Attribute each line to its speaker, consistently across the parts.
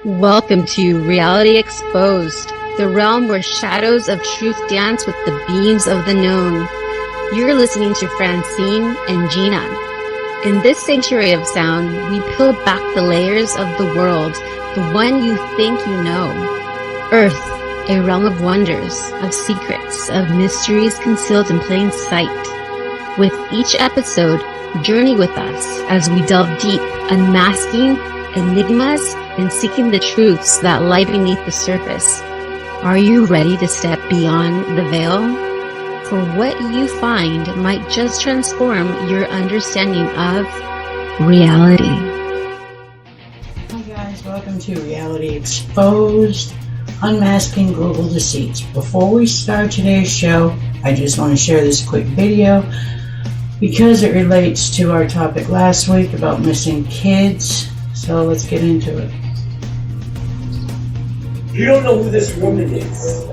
Speaker 1: Welcome to Reality Exposed, the realm where shadows of truth dance with the beams of the known. You're listening to Francine and Gina. In this sanctuary of sound, we peel back the layers of the world, the one you think you know. Earth, a realm of wonders, of secrets, of mysteries concealed in plain sight. With each episode, journey with us as we delve deep, unmasking enigmas and seeking the truths that lie beneath the surface. Are you ready to step beyond the veil? For what you find might just transform your understanding of reality.
Speaker 2: Hi guys, welcome to Reality Exposed, Unmasking Global Deceit. Before we start today's show, I just want to share this quick video because it relates to our topic last week about missing kids. So let's get into it.
Speaker 3: You don't know who this woman is.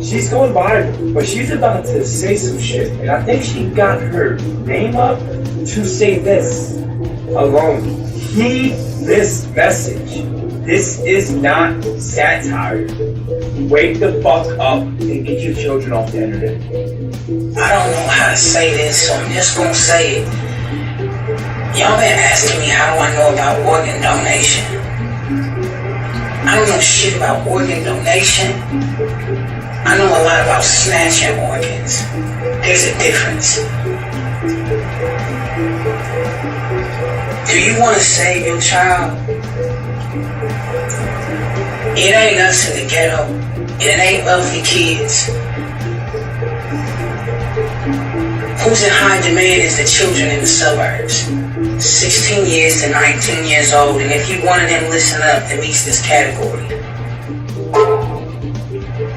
Speaker 3: She's going viral, but she's about to say some shit. And I think she got her name up to say this alone. Heed this message. This is not satire. Wake the fuck up and get your children off the internet.
Speaker 4: I don't know how to say this, so I'm just gonna say it. Y'all been asking me how do I know about organ donation. I don't know shit about organ donation. I know a lot about snatching organs. There's a difference. Do you want to save your child? It ain't us in the ghetto. It ain't wealthy kids. Who's in high demand is the children in the suburbs. 16 years to 19 years old, and if you one of them listen up that meets this category.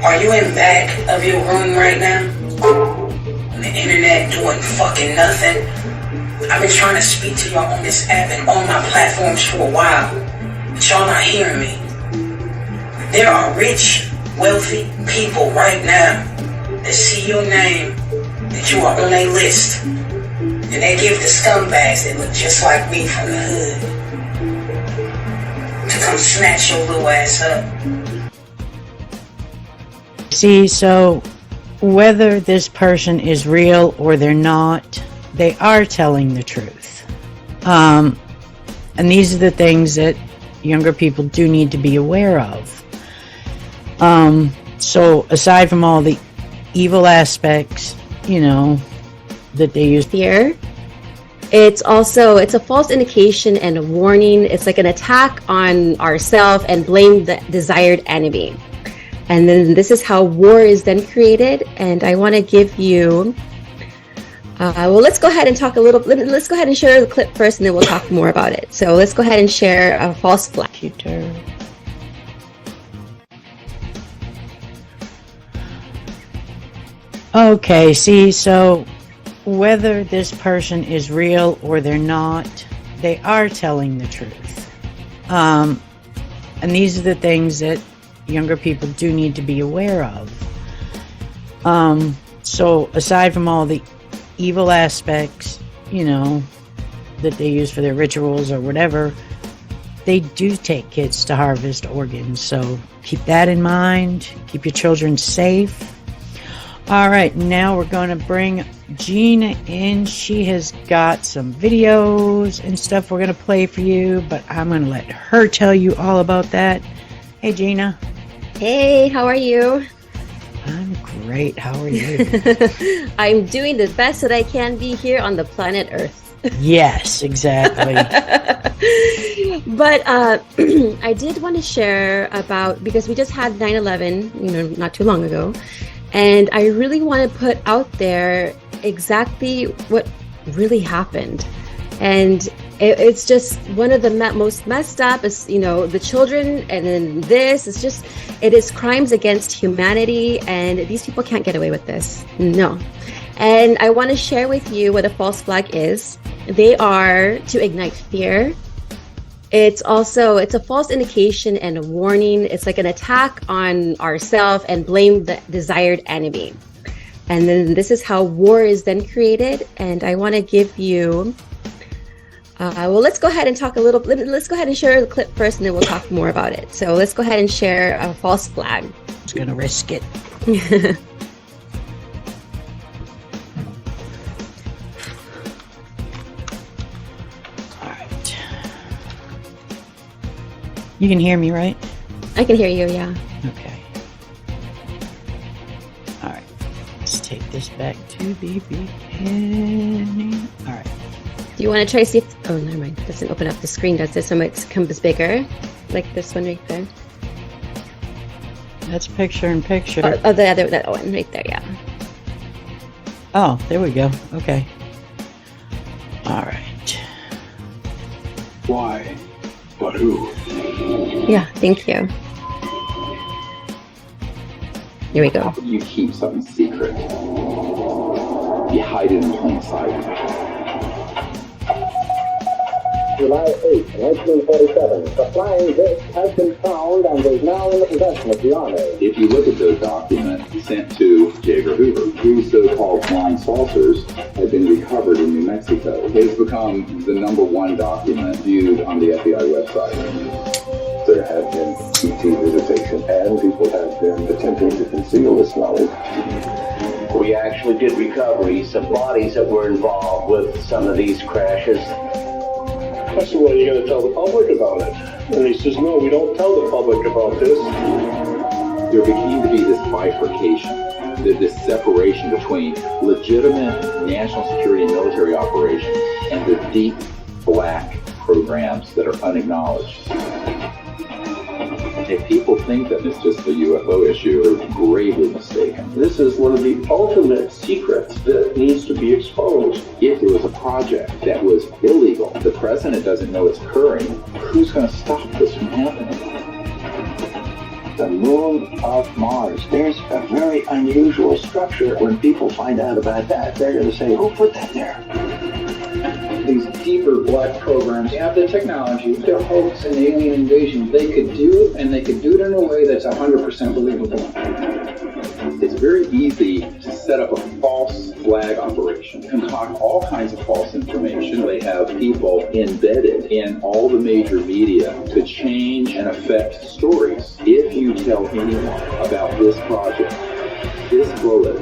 Speaker 4: Are you in back of your room right now? On the internet doing fucking nothing? I've been trying to speak to y'all on this app and on my platforms for a while, but y'all not hearing me. There are rich, wealthy people right now that see your name, that you are on a list, and they give the scumbags that look just like me from the hood to come snatch your little ass up.
Speaker 2: See, so whether this person is real or they're not, they are telling the truth. And these are the things that younger people do need to be aware of. So aside from all the evil aspects, that they use
Speaker 1: Fear. It's a false indication and a warning. It's like an attack on ourselves and blame the desired enemy. And then this is how war is then created. And I want to give you, let's go ahead and talk let's go ahead and share the clip first and then we'll talk more about it. So let's go ahead and share a false flag.
Speaker 2: Okay, see, so whether this person is real or they're not, they are telling the truth. And these are the things that younger people do need to be aware of. So aside from all the evil aspects, that they use for their rituals or whatever, they do take kids to harvest organs. So keep that in mind. Keep your children safe. All right, now we're going to bring Gina in. She has got some videos and stuff we're going to play for you, but I'm going to let her tell you all about that. Hey, Gina.
Speaker 1: Hey, how are you?
Speaker 2: I'm great. How are you?
Speaker 1: I'm doing the best that I can be here on the planet Earth.
Speaker 2: Yes, exactly.
Speaker 1: But I did want to share about, because we just had 9/11, not too long ago. And I really want to put out there exactly what really happened. And it's just one of the most messed up is, the children. And then it is crimes against humanity. And these people can't get away with this. No. And I want to share with you what a false flag is. They are to ignite fear. It's a false indication and a warning. It's like an attack on ourselves and blame the desired enemy. And then this is how war is then created. And I want to give you Well, let's go ahead and talk a little. Let's go ahead and share the clip first, and then we'll talk more about it. So let's go ahead and share a false flag.
Speaker 2: Just gonna risk it. All right. You can hear me, right?
Speaker 1: I can hear you. Yeah.
Speaker 2: Okay. All right. Let's take this back to the beginning. All right.
Speaker 1: Do you want to try to see if... Oh, never mind. It doesn't open up the screen, does it? So it becomes bigger, like this one right there.
Speaker 2: That's picture in picture.
Speaker 1: That one right there, yeah.
Speaker 2: Oh, there we go. Okay. All right.
Speaker 5: Why? But who?
Speaker 1: Yeah, thank you. Here we go.
Speaker 5: How do you keep something secret? You hide it in plain sight.
Speaker 6: July 8, 1947, the flying disc has been found and is now in the possession of the Army.
Speaker 5: If you look at the document sent to J. Edgar Hoover, 3 so-called flying saucers have been recovered in New Mexico. It's become the #1 document viewed on the FBI website.
Speaker 6: There have been ET visitation, and people have been attempting to conceal this knowledge.
Speaker 7: We actually did recover some bodies that were involved with some of these crashes.
Speaker 6: I said, well, you got to tell the public about it. And he says, no, we don't tell the public about this.
Speaker 5: There became to be this bifurcation, this separation between legitimate national security and military operations and the deep black programs that are unacknowledged. If people think that it's just a UFO issue, they're gravely mistaken.
Speaker 6: This is one of the ultimate secrets that needs to be exposed.
Speaker 5: If there was a project that was illegal, the president doesn't know it's occurring, who's going to stop this from happening?
Speaker 6: The moon of Mars. There's a very unusual structure. When people find out about that, they're going to say, who put that there?
Speaker 8: These deeper black programs have the technology to hoax an alien invasion. They could do it, and they could do it in a way that's 100% believable.
Speaker 5: It's very easy to set up a false flag operation, concoct all kinds of false information. They have people embedded in all the major media to change and affect stories. If you tell anyone about this project, this bullet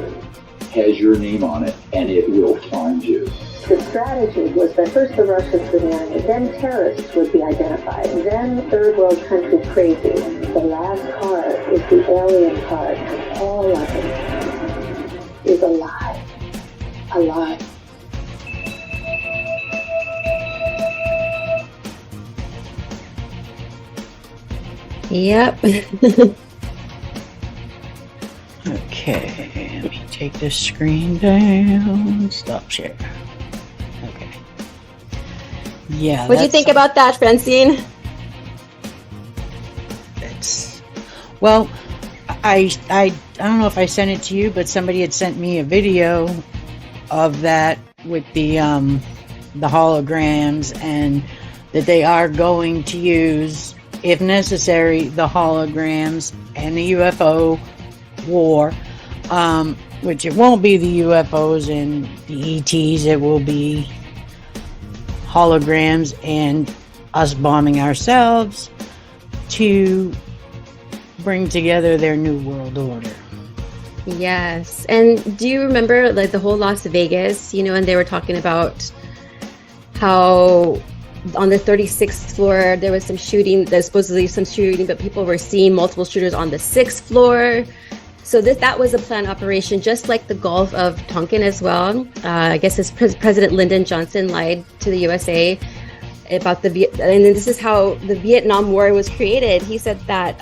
Speaker 5: has your name on it, and it will find you.
Speaker 9: The strategy was that first the Russians would land, then terrorists would be identified, then third world country crazy. The last part is the alien part, and all of it is a lie. A lie.
Speaker 1: Yep.
Speaker 2: Okay, let me take this screen down. Stop share. Okay. Yeah.
Speaker 1: What do you think about that, Francine?
Speaker 2: Well, I don't know if I sent it to you, but somebody had sent me a video of that with the holograms, and that they are going to use, if necessary, the holograms and the UFO war, which it won't be the UFOs and the ETs, it will be holograms and us bombing ourselves to bring together their new world order.
Speaker 1: Yes. And do you remember like the whole Las Vegas, and they were talking about how on the 36th floor there was some shooting, there's supposedly some shooting, but people were seeing multiple shooters on the 6th floor. So that was a planned operation, just like the Gulf of Tonkin as well. I guess President Lyndon Johnson lied to the USA about and this is how the Vietnam War was created. He said that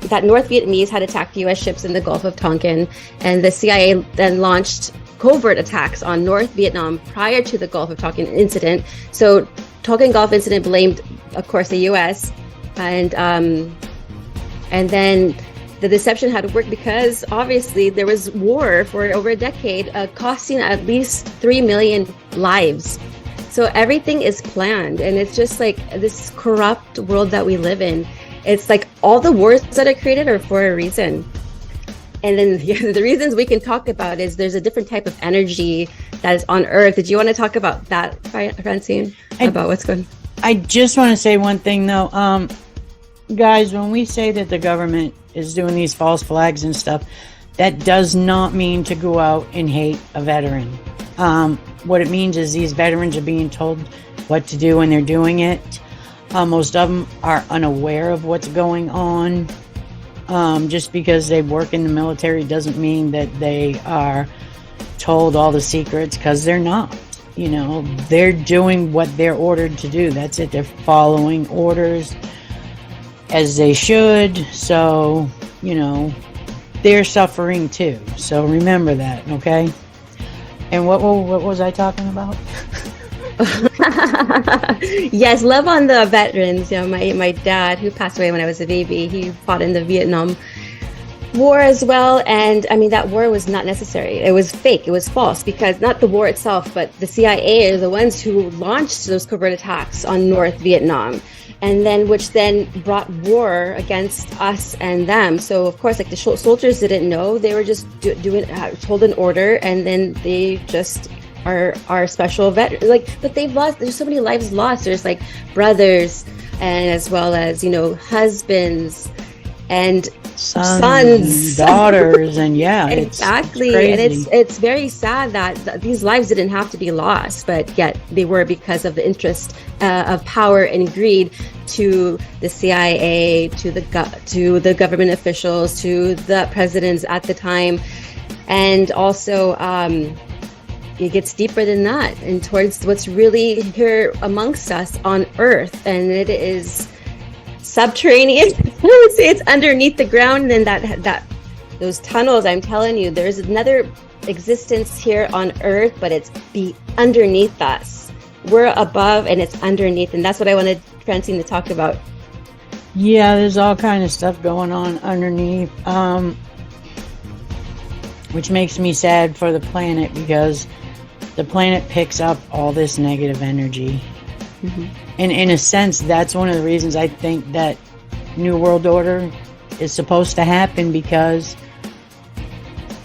Speaker 1: that North Vietnamese had attacked U.S. ships in the Gulf of Tonkin, and the CIA then launched covert attacks on North Vietnam prior to the Gulf of Tonkin incident. So Tonkin Gulf incident blamed, of course, the U.S. and then the deception had to work because obviously there was war for over a decade, costing at least 3 million lives. So everything is planned, and it's just like this corrupt world that we live in. It's like all the wars that are created are for a reason. And then the reasons we can talk about is there's a different type of energy that is on Earth. Did you want to talk about that, Francine? About what's going on?
Speaker 2: I just want to say one thing, though. Guys, when we say that the government is doing these false flags and stuff, that does not mean to go out and hate a veteran. What it means is these veterans are being told what to do when they're doing it. Most of them are unaware of what's going on. Just because they work in the military doesn't mean that they are told all the secrets, because they're not. You know, they're doing what they're ordered to do. That's it. They're following orders as they should. So, you know, they're suffering too. So remember that, okay? And what was I talking about?
Speaker 1: Yes, love on the veterans. You know, my dad, who passed away when I was a baby, he fought in the Vietnam War as well. And I mean, that war was not necessary. It was fake. It was false, because not the war itself, but the CIA are the ones who launched those covert attacks on North Vietnam. And then, which then brought war against us and them. So of course, like, the soldiers didn't know. They were just told an order, and then they just are special veterans. Like, but they've lost. There's so many lives lost. There's like brothers, and as well as, you know, husbands and sons,
Speaker 2: daughters, and yeah,
Speaker 1: exactly.
Speaker 2: It's
Speaker 1: And it's very sad that these lives didn't have to be lost, but yet they were, because of the interest of power and greed to the CIA, to the government officials, to the presidents at the time, and also it gets deeper than that, and towards what's really here amongst us on Earth, and it is subterranean. I would say it's underneath the ground, and that those tunnels. I'm telling you, there's another existence here on Earth, but it's underneath us. We're above, and it's underneath, and that's what I wanted Francine to talk about.
Speaker 2: Yeah, there's all kind of stuff going on underneath, which makes me sad for the planet, because the planet picks up all this negative energy. Mm-hmm. And in a sense, that's one of the reasons I think that New World Order is supposed to happen, because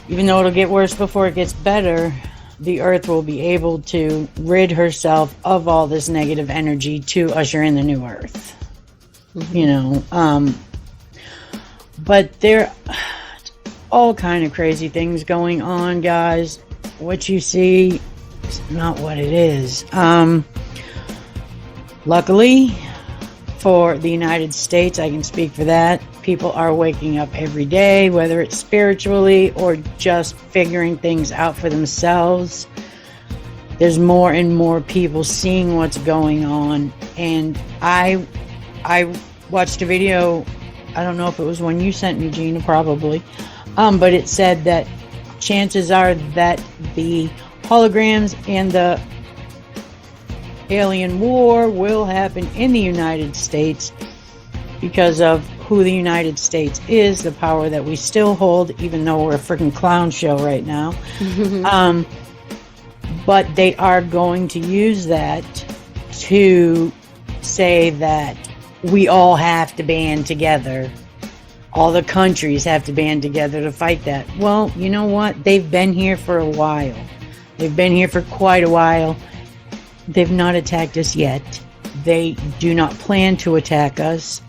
Speaker 2: even though it'll get worse before it gets better, the Earth will be able to rid herself of all this negative energy to usher in the new Earth. Mm-hmm. You know, but there are all kind of crazy things going on, guys. What you see is not what it is. Luckily for the United States, I can speak for that, people are waking up every day, whether it's spiritually or just figuring things out for themselves. There's more and more people seeing what's going on. And I watched a video, I don't know if it was one you sent me, Gina, probably, but it said that chances are that the holograms and the alien war will happen in the United States because of who the United States is, the power that we still hold, even though we're a freaking clown show right now. But they are going to use that to say that we all have to band together. All the countries have to band together to fight that. Well, you know what? They've been here for a while. They've been here for quite a while. They've not attacked us yet. They do not plan to attack us.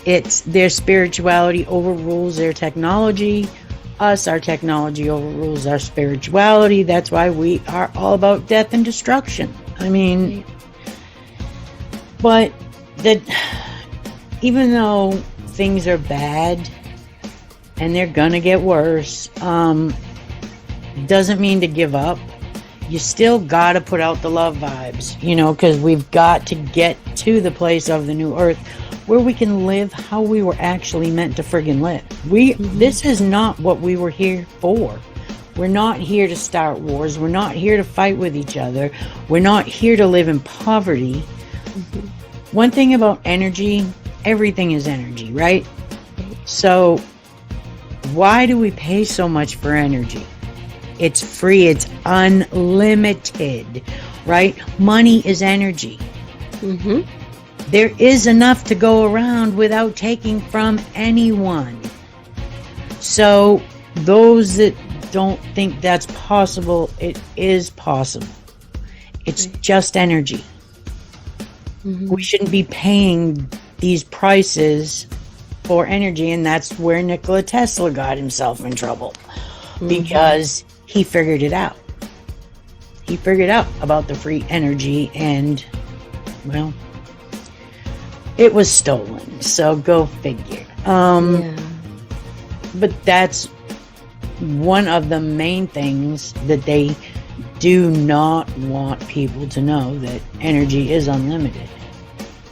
Speaker 2: It's their spirituality overrules their technology. Our technology overrules our spirituality. That's why we are all about death and destruction. I mean, but that even though things are bad and they're gonna get worse, doesn't mean to give up. You still gotta put out the love vibes, you know, because we've got to get to the place of the new Earth where we can live how we were actually meant to friggin' live. This is not what we were here for. We're not here to start wars. We're not here to fight with each other. We're not here to live in poverty. One thing about energy, everything is energy, right? So why do we pay so much for energy? It's free. It's unlimited, right? Money is energy. There is enough to go around without taking from anyone. So those that don't think that's possible, it is possible. It's just energy. We shouldn't be paying these prices for energy, and that's where Nikola Tesla got himself in trouble, because he figured it out. He figured out about the free energy, and, well, it was stolen, so go figure. But that's one of the main things that they do not want people to know, that energy is unlimited.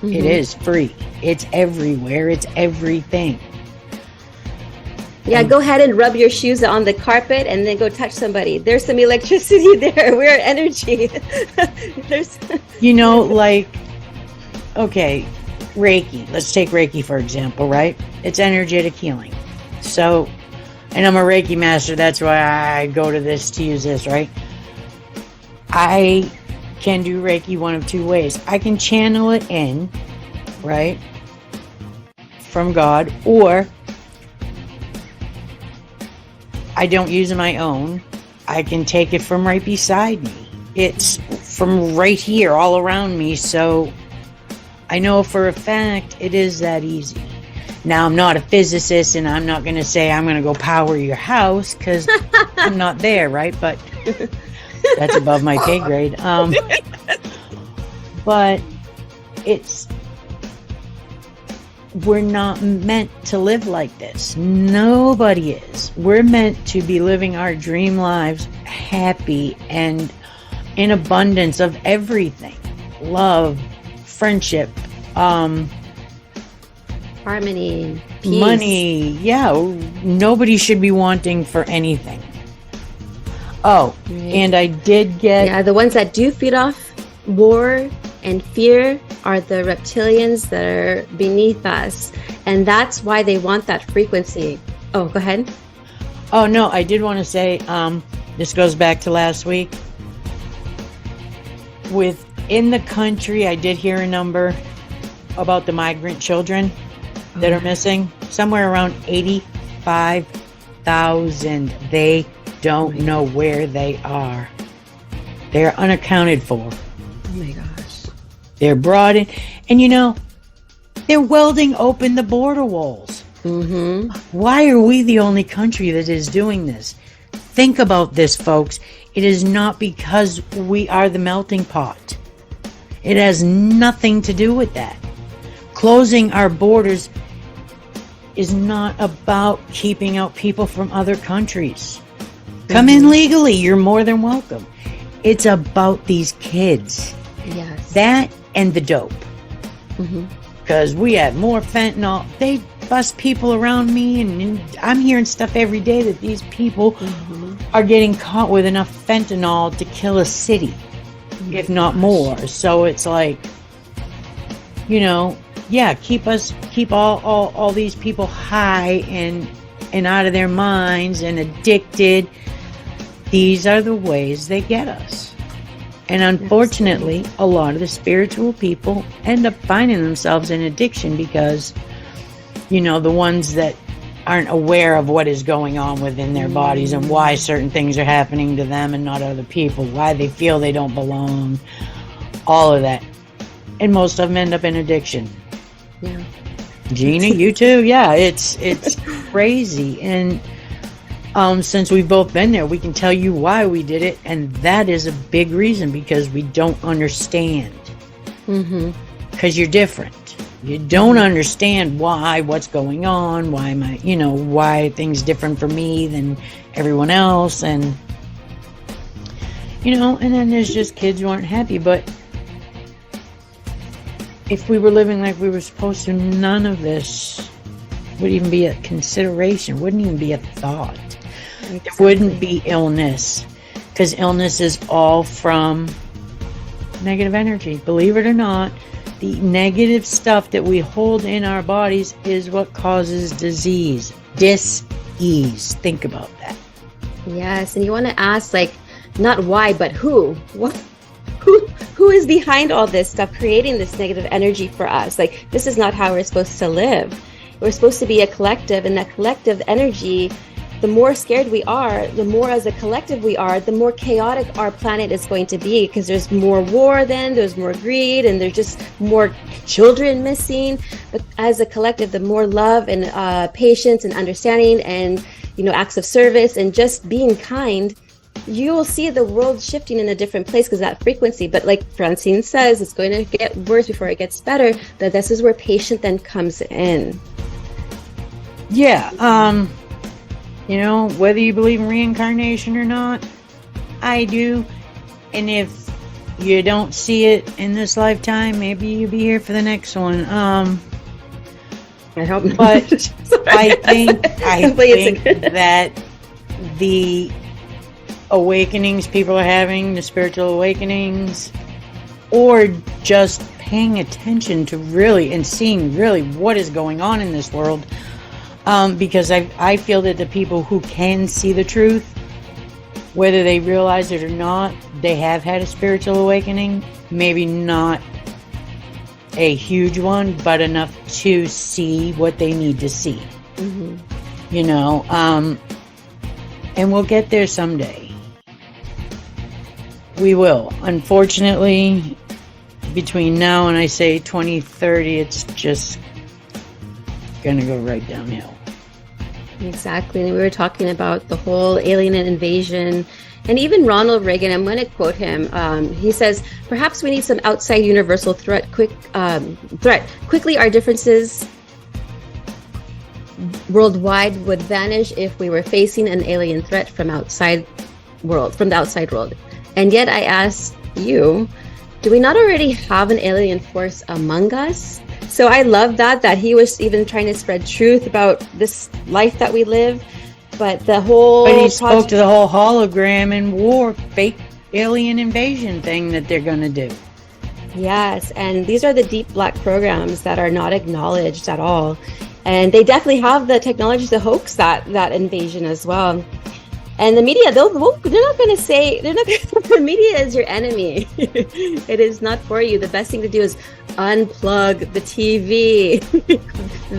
Speaker 2: It is free. It's everywhere. It's everything.
Speaker 1: Yeah, go ahead and rub your shoes on the carpet and then go touch somebody. There's some electricity there. We're energy. There's
Speaker 2: You know, like, okay, Reiki. Let's take Reiki, for example, right? It's energetic healing. So, and I'm a Reiki master. That's why I go to this to use this, right? I can do Reiki one of two ways. I can channel it in, right, from God, or I don't use my own. I can take it from right beside me. It's from right here, all around me, so I know for a fact it is that easy. Now, I'm not a physicist, and I'm not going to say I'm going to go power your house, because I'm not there, right? But that's above my pay grade. But we're not meant to live like this. Nobody is. We're meant to be living our dream lives happy and in abundance of everything. Love, friendship,
Speaker 1: harmony, peace,
Speaker 2: money. Yeah, nobody should be wanting for anything. Oh, and I did get...
Speaker 1: Yeah, the ones that do feed off war and fear are the reptilians that are beneath us. And that's why they want that frequency. Oh, go ahead.
Speaker 2: Oh, no, I did want to say, this goes back to last week. Within the country, I did hear a number about the migrant children that are missing. Somewhere around 85,000. They don't know where they are. They're unaccounted for.
Speaker 1: Oh my gosh.
Speaker 2: They're brought in, and you know, they're welding open the border walls. Why are we the only country that is doing this? Think about this, folks. It is not because we are the melting pot. It has nothing to do with that. Closing our borders is not about keeping out people from other countries. Come in legally. You're more than welcome. It's about these kids.
Speaker 1: Yes.
Speaker 2: That and the dope. Because we have more fentanyl. They bust people around me, and I'm hearing stuff every day that these people are getting caught with enough fentanyl to kill a city, if not more. So it's like, you know, yeah, keep all these people high and out of their minds and addicted. These are the ways they get us. And unfortunately, a lot of the spiritual people end up finding themselves in addiction because, you know, the ones that aren't aware of what is going on within their bodies and why certain things are happening to them and not other people, why they feel they don't belong, all of that. And most of them end up in addiction.
Speaker 1: Yeah.
Speaker 2: Gina, you too? Yeah, it's crazy. And since we've both been there, we can tell you why we did it, and that is a big reason, because we don't understand. Because you're different. You don't understand what's going on, why things different for me than everyone else, and and then there's just kids who aren't happy. But if we were living like we were supposed to, none of this would even be a consideration, wouldn't even be a thought. There wouldn't be illness, because illness is all from negative energy. Believe it or not, the negative stuff that we hold in our bodies is what causes disease, dis-ease. Think about that.
Speaker 1: Yes, and you want to ask, like, not why, but who? Who is behind all this stuff, creating this negative energy for us? Like, this is not how we're supposed to live. We're supposed to be a collective, and that collective energy
Speaker 10: the more scared we are, the more as a collective we are, the more chaotic our planet is going to be, because there's more war then, there's more greed, and there's just more children missing. But as a collective, the more love and patience and understanding and, acts of service and just being kind, you'll see the world shifting in a different place, because that frequency. But like Francine says, it's going to get worse before it gets better. But this is where patience then comes in.
Speaker 2: Yeah. Whether you believe in reincarnation or not, I do. And if you don't see it in this lifetime, maybe you'll be here for the next one. I
Speaker 10: hope not.
Speaker 2: But I think that the awakenings people are having, the spiritual awakenings, or just paying attention to really and seeing really what is going on in this world, because I feel that the people who can see the truth, whether they realize it or not, they have had a spiritual awakening. Maybe not a huge one, but enough to see what they need to see. Mm-hmm. And we'll get there someday. We will. Unfortunately, between now and I say 2030, it's just gonna go right downhill.
Speaker 10: Exactly. And we were talking about the whole alien invasion. And even Ronald Reagan, I'm going to quote him. He says, "Perhaps we need some outside universal threat. Quickly, our differences worldwide would vanish if we were facing an alien threat from the outside world. And yet, I ask you, do we not already have an alien force among us?" So I love that he was even trying to spread truth about this life that we live. But he
Speaker 2: spoke to the whole hologram and war, fake alien invasion thing that they're going to do.
Speaker 10: Yes, and these are the deep black programs that are not acknowledged at all. And they definitely have the technology to hoax that invasion as well. And the media, they're not going to say, the media is your enemy. It is not for you. The best thing to do is unplug the TV.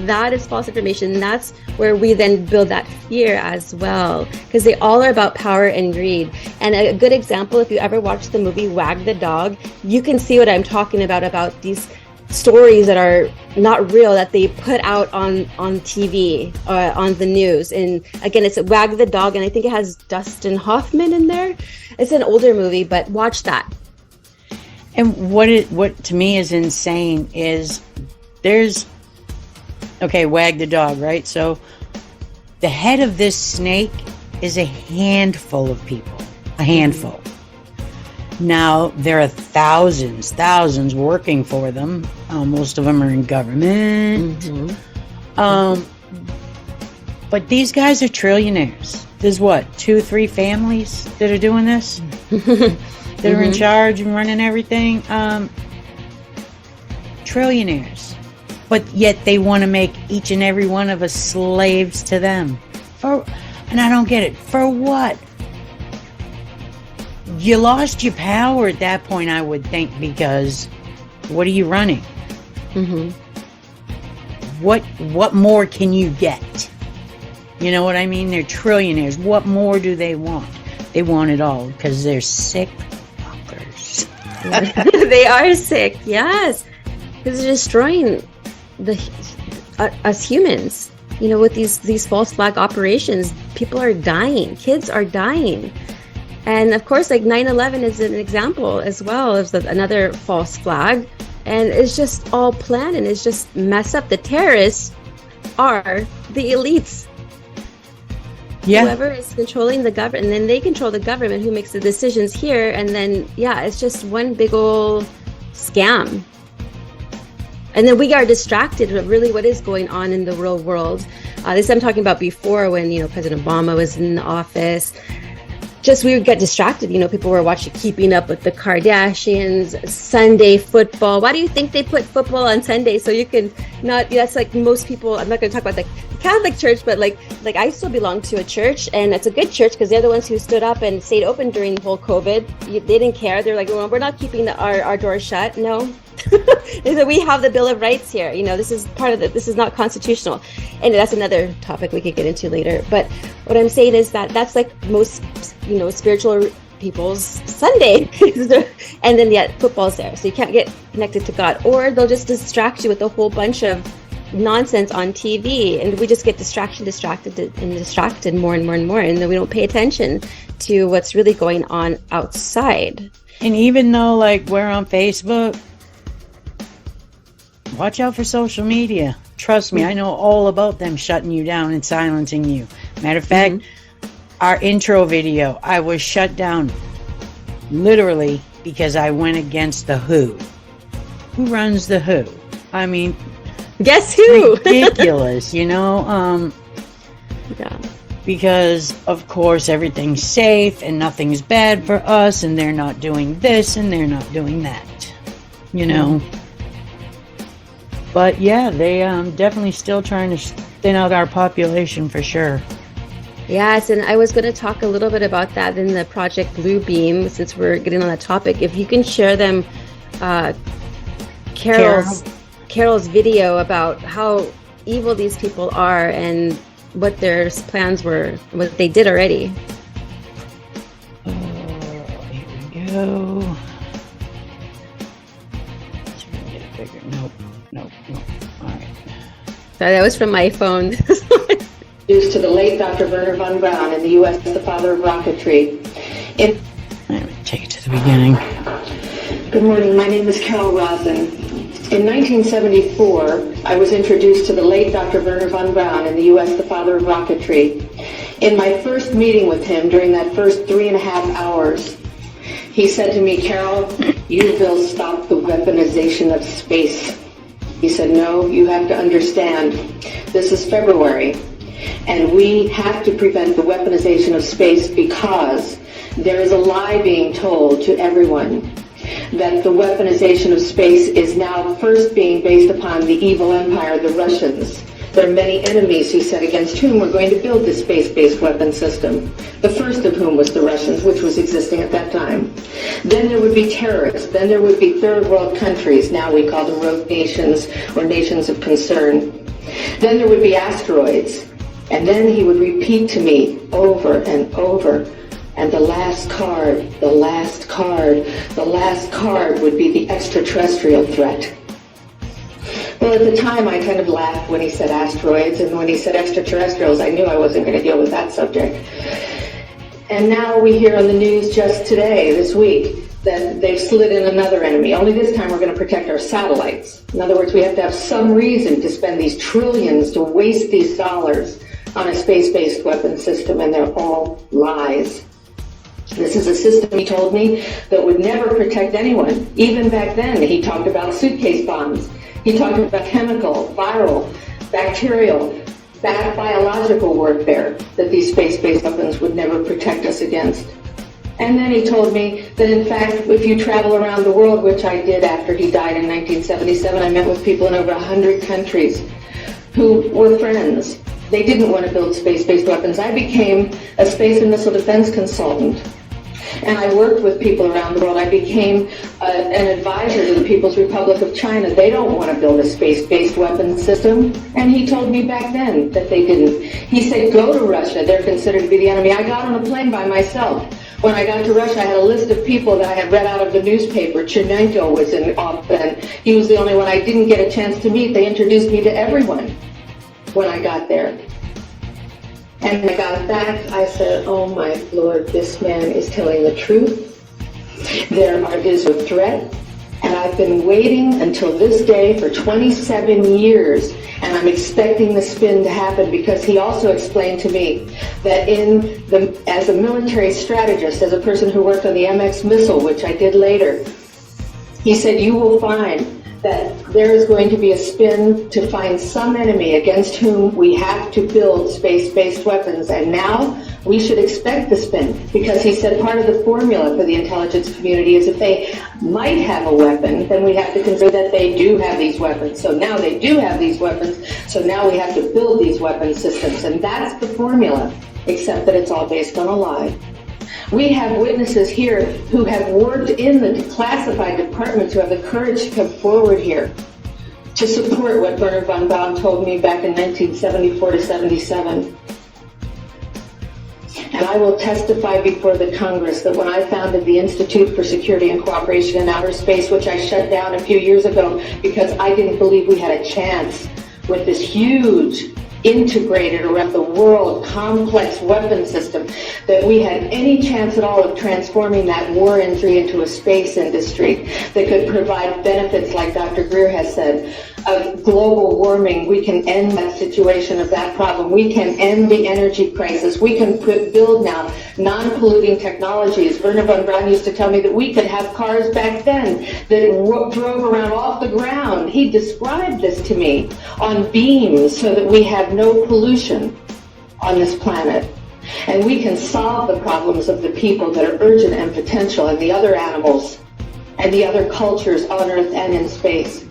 Speaker 10: That is false information. That's where we then build that fear as well, because they all are about power and greed. And a good example, if you ever watched the movie Wag the Dog, you can see what I'm talking about these stories that are not real that they put out on TV or on the news. And again, it's Wag the Dog, and I think it has Dustin Hoffman in there. It's an older movie, but watch that.
Speaker 2: And what to me is insane is Wag the Dog, right? So the head of this snake is a handful of people, a handful. Now, there are thousands working for them. Most of them are in government. Mm-hmm. But these guys are trillionaires. There's 2-3 families that are doing this? That are in charge and running everything? Trillionaires. But yet they want to make each and every one of us slaves to them. And I don't get it. For what? You lost your power at that point, I would think, because what are you running? Mm-hmm. What more can you get? You know what I mean? They're trillionaires. What more do they want? They want it all because they're sick fuckers.
Speaker 10: They are sick, yes. Because they're destroying us humans. With these false flag operations, people are dying. Kids are dying. And of course, 9/11 is an example as well as another false flag. And it's just all planned, and it's just messed up. The terrorists are the elites. Yeah. Whoever is controlling the government, and then they control the government who makes the decisions here. And then, it's just one big old scam. And then we are distracted with really what is going on in the real world. This I'm talking about before when, President Obama was in office. Just we would get distracted. People were watching Keeping Up with the Kardashians, Sunday football. Why do you think they put football on Sunday? So you can not, that's like most people, I'm not going to talk about the Catholic Church, but like I still belong to a church, and it's a good church because they're the ones who stood up and stayed open during the whole COVID. They didn't care. They're like, well, we're not keeping our doors shut. No, We have the Bill of Rights here. This is part of this is not constitutional. And that's another topic we could get into later. But what I'm saying is that that's like most, spiritual people's Sunday. And then yet football's there. So you can't get connected to God. Or they'll just distract you with a whole bunch of nonsense on TV, and we just get distracted more and more and more, and then we don't pay attention to what's really going on outside.
Speaker 2: And even though like we're on Facebook, watch out for social media. Trust me, I know all about them shutting you down and silencing you. Matter of fact, our intro video, I was shut down literally because I went against the WHO. Who runs the WHO? I mean,
Speaker 10: guess who?
Speaker 2: Ridiculous, Yeah. Because, of course, everything's safe and nothing's bad for us, and they're not doing this and they're not doing that. But, yeah, they definitely still trying to thin out our population for sure.
Speaker 10: Yes, and I was going to talk a little bit about that in the Project Bluebeam, since we're getting on that topic. If you can share them, Carol's video about how evil these people are and what their plans were, what they did already.
Speaker 2: Here we go. Let's try and get it bigger. Nope. All right.
Speaker 10: Sorry, that was from my phone.
Speaker 9: Due to the late Dr. Werner von Braun in the U.S., the father of rocketry.
Speaker 2: Let me take it to the beginning.
Speaker 9: Good morning. My name is Carol Rosen. In 1974, I was introduced to the late Dr. Werner von Braun in the U.S., the father of rocketry. In my first meeting with him, during that first 3.5 hours, he said to me, Carol, you will stop the weaponization of space. He said, no, you have to understand, this is February, and we have to prevent the weaponization of space because there is a lie being told to everyone that the weaponization of space is now first being based upon the evil empire, the Russians. There are many enemies, he said, against whom we're going to build this space-based weapon system. The first of whom was the Russians, which was existing at that time. Then there would be terrorists. Then there would be third world countries. Now we call them rogue nations or nations of concern. Then there would be asteroids. And then he would repeat to me over and over, and the last card would be the extraterrestrial threat. Well, at the time, I kind of laughed when he said asteroids, and when he said extraterrestrials, I knew I wasn't going to deal with that subject. And now we hear on the news just today, this week, that they've slid in another enemy. Only this time we're going to protect our satellites. In other words, we have to have some reason to spend these trillions, to waste these dollars on a space-based weapon system, and they're all lies. This is a system, he told me, that would never protect anyone. Even back then, he talked about suitcase bombs. He talked about chemical, viral, bacterial, biological warfare, that these space-based weapons would never protect us against. And then he told me that, in fact, if you travel around the world, which I did after he died in 1977, I met with people in over 100 countries who were friends. They didn't want to build space-based weapons. I became a space and missile defense consultant. And I worked with people around the world. I became an advisor to the People's Republic of China. They don't want to build a space-based weapon system. And he told me back then that they didn't. He said, go to Russia. They're considered to be the enemy. I got on a plane by myself. When I got to Russia, I had a list of people that I had read out of the newspaper. Chernenko was in often. He was the only one I didn't get a chance to meet. They introduced me to everyone when I got there. And when I got back, I said, oh my Lord, this man is telling the truth. There is a threat. And I've been waiting until this day for 27 years. And I'm expecting the spin to happen, because he also explained to me that as a military strategist, as a person who worked on the MX missile, which I did later, he said, you will find that there is going to be a spin to find some enemy against whom we have to build space-based weapons. And now we should expect the spin, because he said part of the formula for the intelligence community is if they might have a weapon, then we have to consider that they do have these weapons. So now they do have these weapons, so now we have to build these weapon systems. And that's the formula, except that it's all based on a lie. We have witnesses here who have worked in the classified departments who have the courage to come forward here to support what Werner von Braun told me back in 1974 to 77. And I will testify before the Congress that when I founded the Institute for Security and Cooperation in Outer Space, which I shut down a few years ago because I didn't believe we had a chance with this huge, integrated around the world, complex weapon system, that we had any chance at all of transforming that war industry into a space industry that could provide benefits, like Dr. Greer has said, of global warming. We can end that situation of that problem. We can end the energy crisis. We can build now non-polluting technologies. Werner von Braun used to tell me that we could have cars back then that drove around off the ground. He described this to me on beams so that we have no pollution on this planet. And we can solve the problems of the people that are urgent and potential, and the other animals and the other cultures on Earth and in space.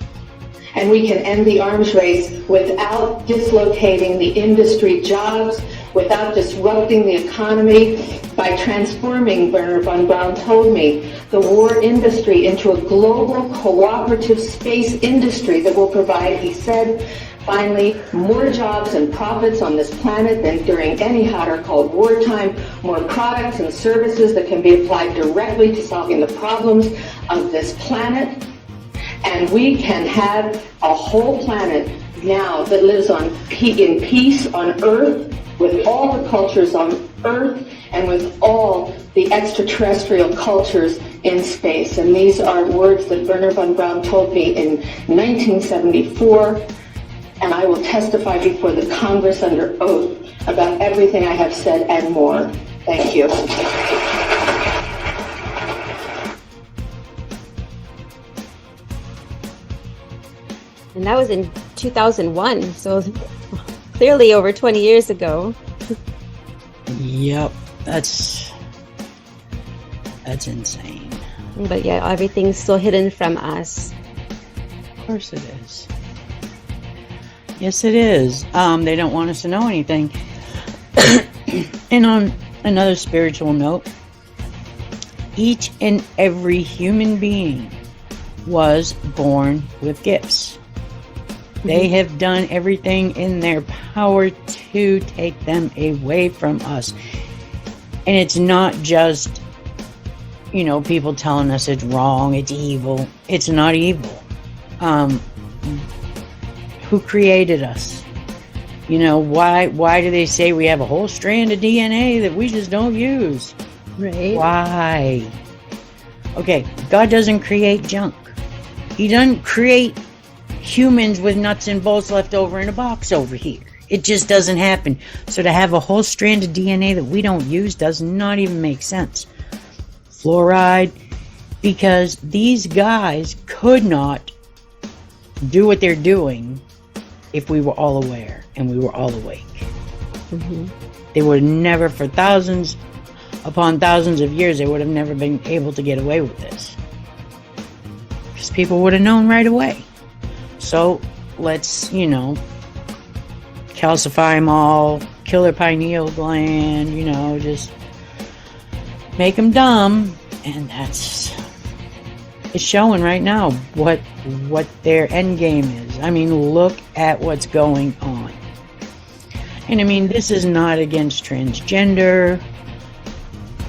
Speaker 9: And we can end the arms race without dislocating the industry jobs, without disrupting the economy, by transforming, Werner von Braun told me, the war industry into a global cooperative space industry that will provide, he said, finally, more jobs and profits on this planet than during any hot or cold wartime, more products and services that can be applied directly to solving the problems of this planet. And we can have a whole planet now that lives in peace on Earth, with all the cultures on Earth, and with all the extraterrestrial cultures in space. And these are words that Werner von Braun told me in 1974, and I will testify before the Congress under oath about everything I have said and more. Thank you.
Speaker 10: And that was in 2001, so clearly over 20 years ago.
Speaker 2: Yep, that's insane.
Speaker 10: But yeah, everything's still hidden from us.
Speaker 2: Of course it is. Yes, it is. They don't want us to know anything. And on another spiritual note, each and every human being was born with gifts. They have done everything in their power to take them away from us. And it's not just, people telling us it's wrong, it's evil. It's not evil. Who created us? Why do they say we have a whole strand of DNA that we just don't use?
Speaker 10: Right.
Speaker 2: Why? Okay, God doesn't create junk. He doesn't create humans with nuts and bolts left over in a box over here. It just doesn't happen. So to have a whole strand of DNA that we don't use does not even make sense. Fluoride, because these guys could not do what they're doing if we were all aware and we were all awake.
Speaker 10: Mm-hmm.
Speaker 2: They would never, for thousands upon thousands of years, they would have never been able to get away with this. Because people would have known right away. So let's, calcify them all, kill their pineal gland, just make them dumb. And it's showing right now what their end game is. I mean, look at what's going on. And I mean, this is not against transgender,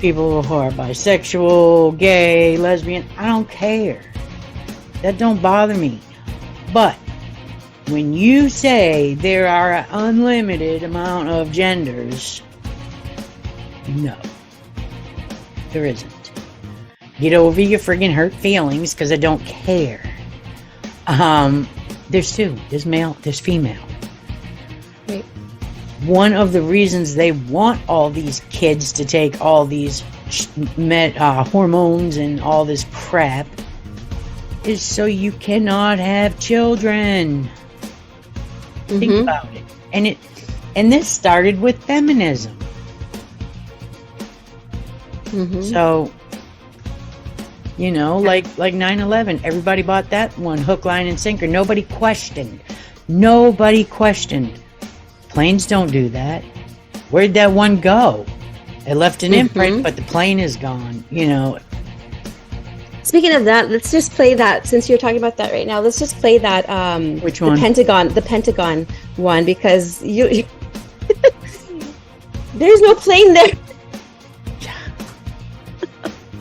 Speaker 2: people who are bisexual, gay, lesbian. I don't care. That don't bother me. But when you say there are an unlimited amount of genders, no, there isn't. Get over your friggin' hurt feelings, because I don't care. There's two. There's male, there's female.
Speaker 10: Right.
Speaker 2: One of the reasons they want all these kids to take all these hormones and all this crap is so you cannot have children. Mm-hmm. Think about it. And this started with feminism.
Speaker 10: Mm-hmm.
Speaker 2: So, like 9/11, everybody bought that one hook, line, and sinker. Nobody questioned. Planes don't do that. Where'd that one go? It left an imprint, but the plane is gone. You know.
Speaker 10: Speaking of that, let's just play that. Since you're talking about that right now, let's just play that.
Speaker 2: Which one?
Speaker 10: The Pentagon one, because you there's no plane there.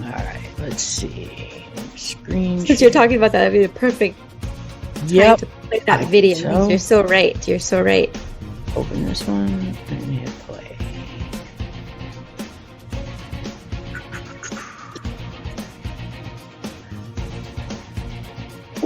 Speaker 2: All right, let's see. Screen.
Speaker 10: Since you're talking about that, that'd be the perfect time to play that video.
Speaker 2: So.
Speaker 10: You're so right. You're so right.
Speaker 2: Open this one and hit play.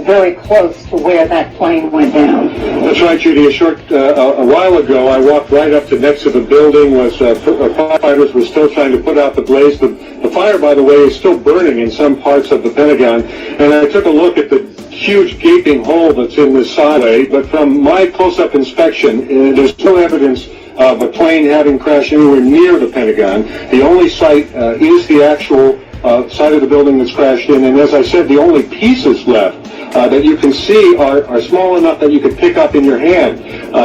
Speaker 11: Very close to where that plane went down.
Speaker 12: That's right, Judy. A while ago, I walked right up to next to the building. Firefighters were still trying to put out the blaze. The fire, by the way, is still burning in some parts of the Pentagon. And I took a look at the huge gaping hole that's in this sideway. But from my close-up inspection, there's no evidence of a plane having crashed anywhere near the Pentagon. The only site is the actual side of the building that's crashed in. And as I said, the only pieces left that you can see are small enough that you could pick up in your hand.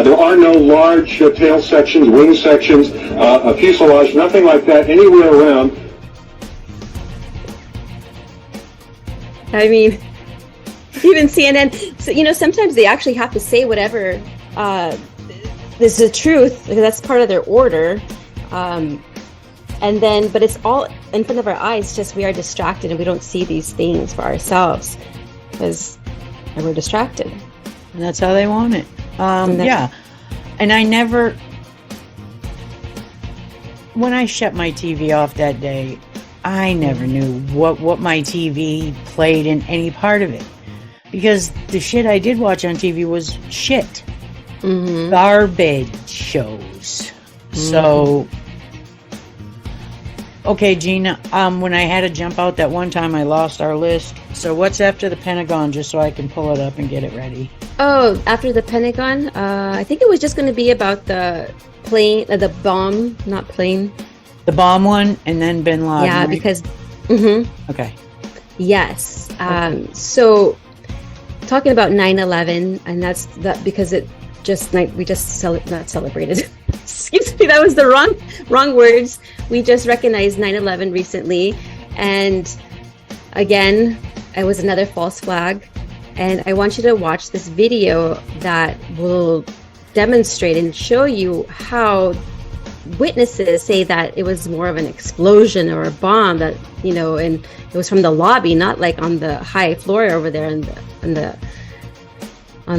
Speaker 12: There are no large tail sections, wing sections, a fuselage, nothing like that anywhere around.
Speaker 10: I mean, even CNN, so, you know, sometimes they actually have to say whatever is the truth, because that's part of their order. And then, but it's all in front of our eyes, just we are distracted and we don't see these things for ourselves because we're distracted.
Speaker 2: And that's how they want it. Yeah. And I never, when I shut my TV off that day, I never knew what my TV played in any part of it. Because the shit I did watch on TV was shit. Garbage shows. So, okay, Gina, when I had to jump out that one time, I lost our list. So what's after the Pentagon, just so I can pull it up and get it ready?
Speaker 10: Oh, after the Pentagon, I think it was just going to be about the plane, the bomb, not plane.
Speaker 2: The bomb one, and then Bin Laden.
Speaker 10: Yeah,
Speaker 2: right?
Speaker 10: because...
Speaker 2: Okay.
Speaker 10: Yes. So, talking about 9/11, and that's that because it just we just not celebrated. Excuse me, that was the wrong words. We just recognized 9/11 recently, and again, it was another false flag. And I want you to watch this video that will demonstrate and show you how witnesses say that it was more of an explosion or a bomb, that, you know, and it was from the lobby, not like on the high floor over there on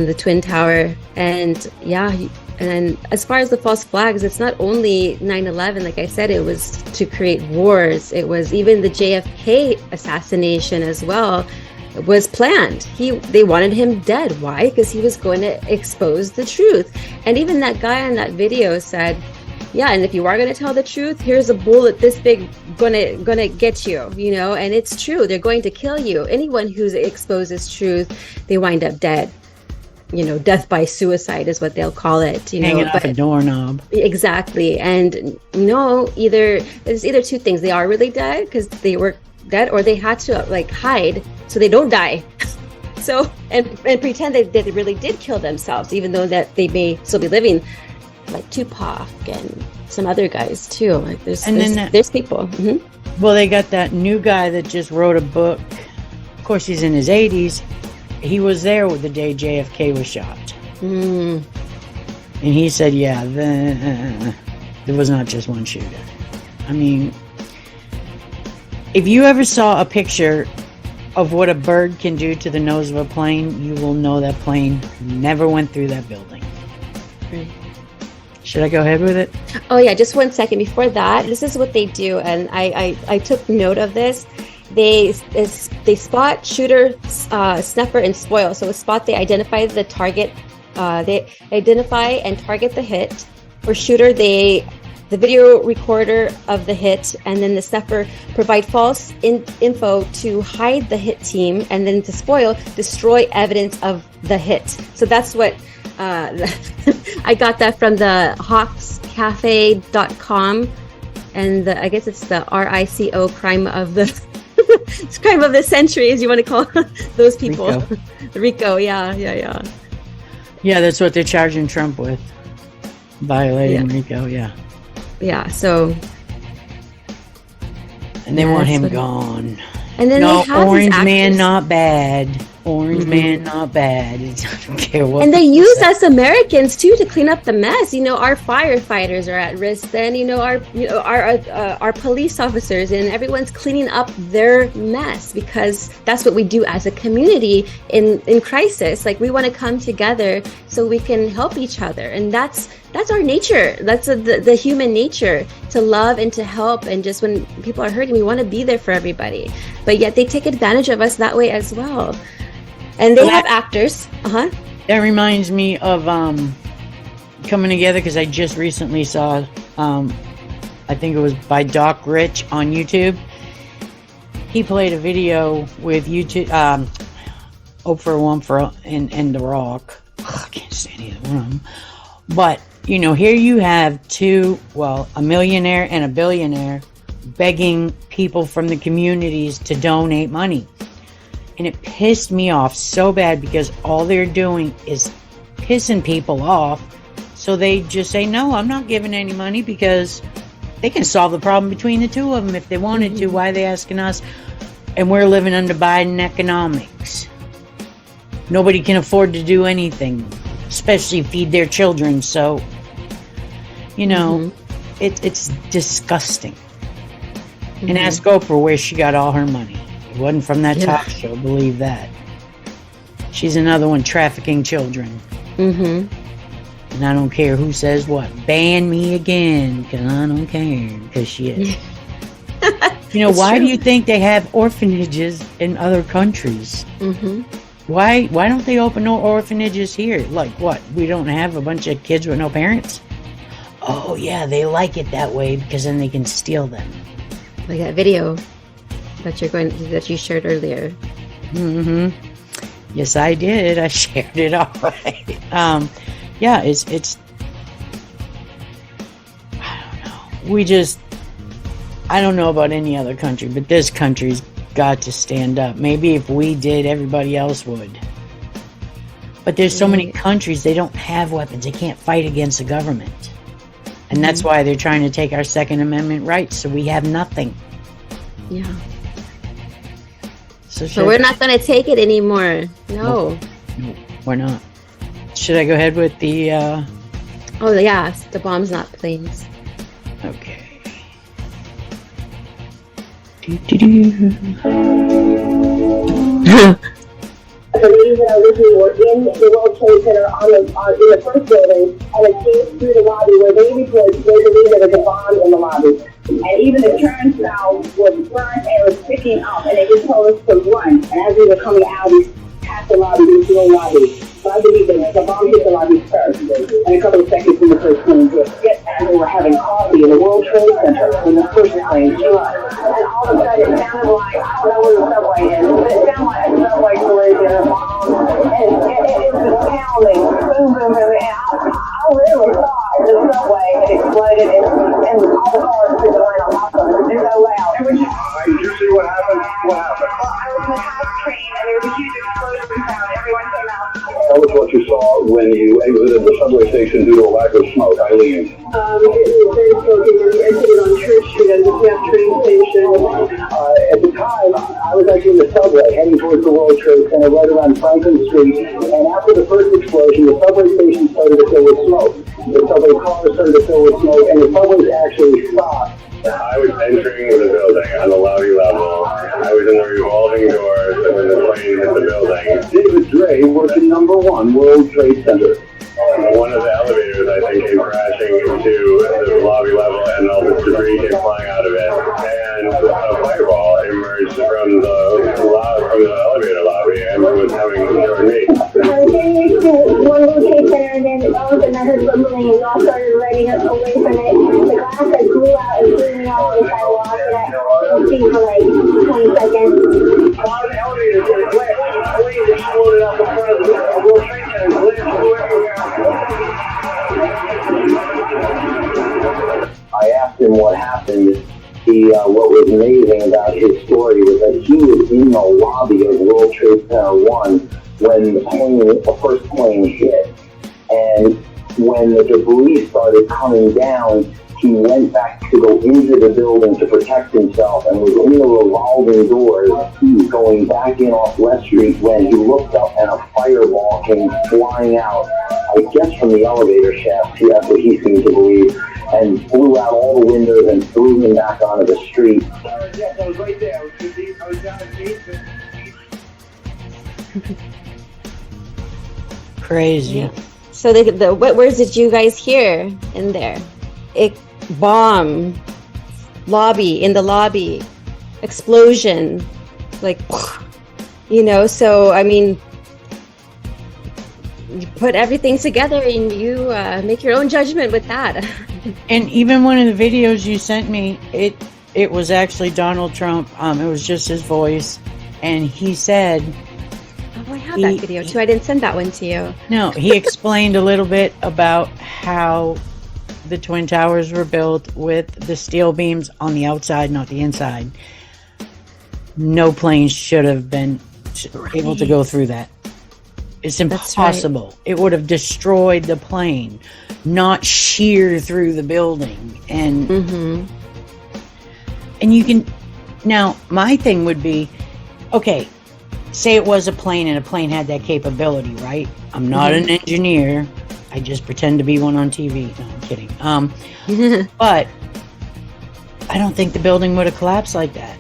Speaker 10: the Twin Tower. And yeah, and as far as the false flags, it's not only 9/11, like I said, it was to create wars. It was even the JFK assassination as well. It was planned. They wanted him dead. Why? Because he was going to expose the truth. And even that guy on that video said, yeah, and if you are going to tell the truth, here's a bullet this big gonna get you, you know. And it's true, they're going to kill you. Anyone who exposes truth, they wind up dead. You know, death by suicide is what they'll call it. You
Speaker 2: Hanging
Speaker 10: know,
Speaker 2: off a doorknob.
Speaker 10: Exactly. And no, there's either two things: they are really dead because they were dead, or they had to like hide so they don't die. So and pretend that they really did kill themselves, even though that they may still be living. Like Tupac and some other guys too. Like there's people.
Speaker 2: Well, they got that new guy that just wrote a book. Of course, he's in his 80s. He was there with the day JFK was shot. And he said, yeah, there was not just one shooter. I mean, if you ever saw a picture of what a bird can do to the nose of a plane, you will know that plane never went through that building.
Speaker 10: Right.
Speaker 2: Should I go ahead with it?
Speaker 10: Oh yeah, just 1 second before that. This is what they do, and I took note of this. They spot, shooter, snuffer, and spoil. So a spot, they identify the target. They identify and target the hit. For shooter, the video recorder of the hit, and then the snuffer provide false info to hide the hit team, and then to spoil, destroy evidence of the hit. So that's what I got that from the hawkscafe.com, and I guess it's the RICO crime of the crime of the century, as you want to call those people. Rico, yeah.
Speaker 2: Yeah, that's what they're charging Trump with. Violating Rico, yeah.
Speaker 10: Yeah, so
Speaker 2: And they want him gone.
Speaker 10: And then
Speaker 2: no,
Speaker 10: they have
Speaker 2: Orange
Speaker 10: these
Speaker 2: Man
Speaker 10: actors.
Speaker 2: not bad. Orange Man not bad. I don't care what.
Speaker 10: And they use us Americans too to clean up the mess. Our firefighters are at risk. Then our police officers and everyone's cleaning up their mess because that's what we do as a community in crisis. Like we want to come together so we can help each other, and that's our nature. That's the human nature, to love and to help. And just when people are hurting, we want to be there for everybody. But yet they take advantage of us that way as well. And they have actors.
Speaker 2: That reminds me of coming together, because I just recently saw, I think it was by Doc Rich on YouTube. He played a video with YouTube, Oprah Winfrey and The Rock. I can't stand either one of them. But, here you have a millionaire and a billionaire begging people from the communities to donate money. And it pissed me off so bad because all they're doing is pissing people off. So they just say, no, I'm not giving any money, because they can solve the problem between the two of them if they wanted to. Why are they asking us? And we're living under Biden economics. Nobody can afford to do anything, especially feed their children. So, it's disgusting. And ask Oprah where she got all her money. It wasn't from that talk show, believe that. She's another one trafficking children. And I don't care who says what. Ban me again, because I don't care, because she is. Why do you think they have orphanages in other countries? Why don't they open no orphanages here? Like what? We don't have a bunch of kids with no parents? Oh yeah, they like it that way because then they can steal them.
Speaker 10: Like that video that you shared earlier.
Speaker 2: Yes, I did. I shared it all right. It's I don't know. I don't know about any other country, but this country's got to stand up. Maybe if we did, everybody else would. But there's so many countries, they don't have weapons. They can't fight against the government. And that's why they're trying to take our Second Amendment rights, so we have nothing.
Speaker 10: Yeah. So we're not going to take it anymore. No,
Speaker 2: we're not. Should I go ahead with the...
Speaker 10: Oh, yeah. The bombs, not planes.
Speaker 2: Okay.
Speaker 9: The ladies that are with me were in the World Trade Center in the first building, and it came through the lobby where they reported they believed there was a bomb in the lobby. And even the turnstile was burnt and was picking up, and they just told us to run. And as we were coming out, we passed the lobby, into the lobby. So I believe that the bomb hit the lobby first, and a couple of seconds when the first plane hit. And they were having coffee in the World Trade Center when the first plane struck. And all of a sudden it sounded like, I don't know where the subway is, but it sounded like a subway collision. And it was pounding, boom, boom, boom. And I literally thought the subway had exploded and all the cars were going on top of it. It was so loud.
Speaker 12: Did you see what happened? What happened?
Speaker 9: Well, I was in the house train and there was a huge explosion sound. Everyone came out.
Speaker 5: Tell us what you saw when you exited the subway station due to a lack of smoke, Eileen.
Speaker 9: It was very smoky. We exited on Church Street at the train station.
Speaker 6: At the time, I was actually in the subway heading towards the World Trade Center right around Franklin Street. And after the first explosion, the subway station started to fill with smoke. The subway cars started to fill with smoke, and the subways actually stopped.
Speaker 12: I was entering the building on the lobby level. I was in the revolving doors when the plane hit the building.
Speaker 6: David Dre worked in number 1 World Trade Center.
Speaker 12: One of the elevators, I think, came crashing into the lobby level, and all this debris came flying out of it. And a fireball emerged from the elevator lobby and was having toward me.
Speaker 9: I was getting next to one World Trade Center, and then all of a sudden I heard rumbling, and we all started running away from it. The glass that blew out and threw me off the sidewalk, and I didn't see for like 20 seconds.
Speaker 12: While the elevator was lit, flames exploded out the front of the World Trade Center and lit everywhere.
Speaker 6: I asked him what happened. What was amazing about his story was that he was in the lobby of World Trade Center 1 when the first plane hit. And when the debris started coming down, he went back to go into the building to protect himself and was in the revolving doors going back in off West Street when he looked up and a fireball came flying out, I guess from the elevator shaft. That's what he seemed to believe, and blew out all the windows and threw him back onto the street. Yes, I was right there. I was down at Deceit.
Speaker 2: Crazy.
Speaker 10: Yeah. So what words did you guys hear in there? Bomb, in the lobby, explosion, like, you know. So I mean, you put everything together and you make your own judgment with that.
Speaker 2: And even one of the videos you sent me, it was actually Donald Trump. It was just his voice, and he said.
Speaker 10: Oh, I have that video too. I didn't send that one to you.
Speaker 2: No, he explained a little bit about how the Twin Towers were built with the steel beams on the outside, not the inside. No plane should have been able to go through that. It's impossible. Right. It would have destroyed the plane, not shear through the building. And and you can now. My thing would be, okay. Say it was a plane and a plane had that capability, right? I'm not an engineer. I just pretend to be one on TV. No, I'm kidding. But I don't think the building would have collapsed like that.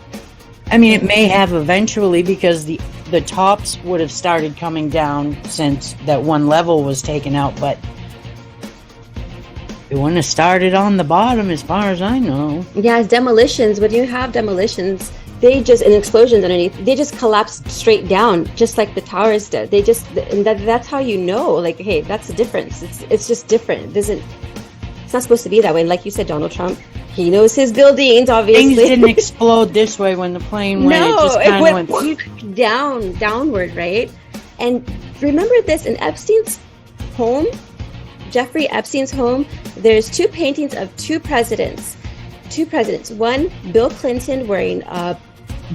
Speaker 2: I mean, it may have eventually because the tops would have started coming down since that one level was taken out, but it wouldn't have started on the bottom as far as I know.
Speaker 10: Yeah, demolitions. When you have demolitions, and explosions underneath, they just collapse straight down, just like the towers did. And that's how you know, like, hey, that's the difference. It's just different. It's not supposed to be that way. And like you said, Donald Trump, he knows his buildings, obviously.
Speaker 2: Things didn't explode this way when the plane went.
Speaker 10: No,
Speaker 2: it just kind of
Speaker 10: went downward, right? And remember this, in Epstein's home, Jeffrey Epstein's home, there's two paintings of two presidents. One, Bill Clinton wearing a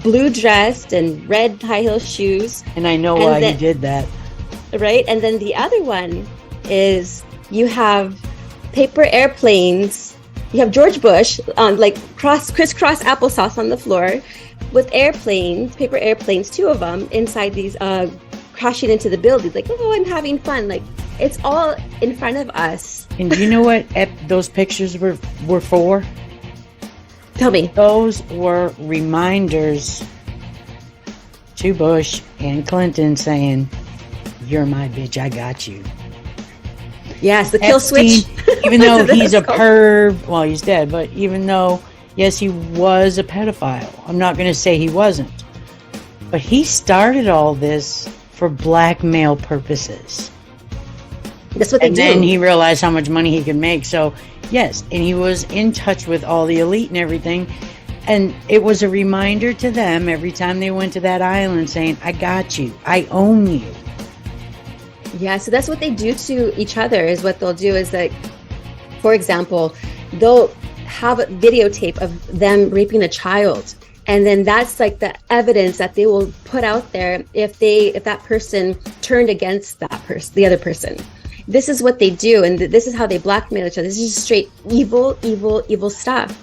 Speaker 10: blue dress and red high heel shoes.
Speaker 2: And I know why he did that.
Speaker 10: Right? And then the other one is you have paper airplanes. You have George Bush on like crisscross applesauce on the floor with paper airplanes, two of them inside these crashing into the building. Like, oh, I'm having fun. Like, it's all in front of us.
Speaker 2: And do you know what those pictures were for?
Speaker 10: Tell me.
Speaker 2: Those were reminders to Bush and Clinton saying, "You're my bitch, I got you."
Speaker 10: Yes, the kill switch.
Speaker 2: Even though he's a perv, well, he's dead, but even though, yes, he was a pedophile. I'm not going to say he wasn't. But he started all this for blackmail purposes.
Speaker 10: That's what they do.
Speaker 2: And then he realized how much money he could make. So, yes, and he was in touch with all the elite and everything. And it was a reminder to them every time they went to that island saying, I got you. I own you.
Speaker 10: Yeah, so that's what they do to each other, is what they'll do is like, for example, they'll have a videotape of them raping a child. And then that's like the evidence that they will put out there if that person turned against the other person. This is what they do, and this is how they blackmail each other. This is just straight evil, evil, evil stuff.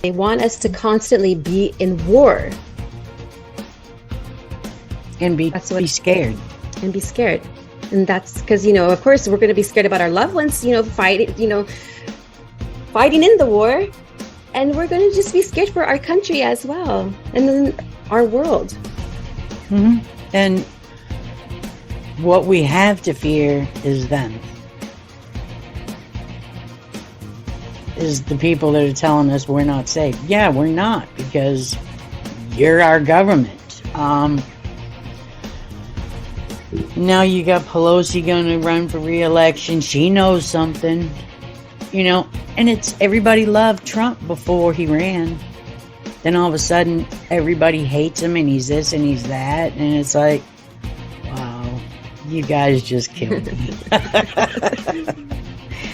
Speaker 10: They want us to constantly be in war.
Speaker 2: And be scared.
Speaker 10: And be scared. And that's because, of course, we're going to be scared about our loved ones, fighting in the war. And we're going to just be scared for our country as well. And then our world.
Speaker 2: Mm-hmm. And what we have to fear is them. Is the people that are telling us we're not safe. Yeah, we're not, because you're our government. Now you got Pelosi going to run for re-election. She knows something, and everybody loved Trump before he ran. Then all of a sudden, everybody hates him, and he's this and he's that, and it's like, wow, you guys just killed me.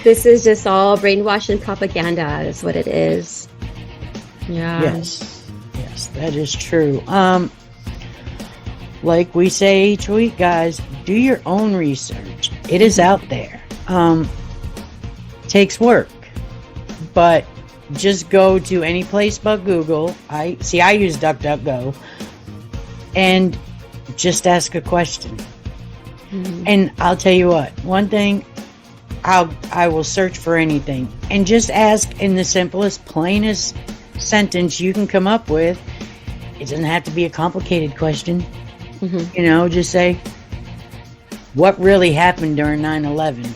Speaker 10: This is just all brainwash and propaganda is what it is. Yeah.
Speaker 2: Yes, that is true. Like we say each week, guys, do your own research. It is out there. Takes work, but just go to any place but Google. I use DuckDuckGo, and just ask a question. And I'll tell you what, one thing, I will search for anything and just ask in the simplest, plainest sentence you can come up with. It doesn't have to be a complicated question. You know, just say, what really happened during 9/11?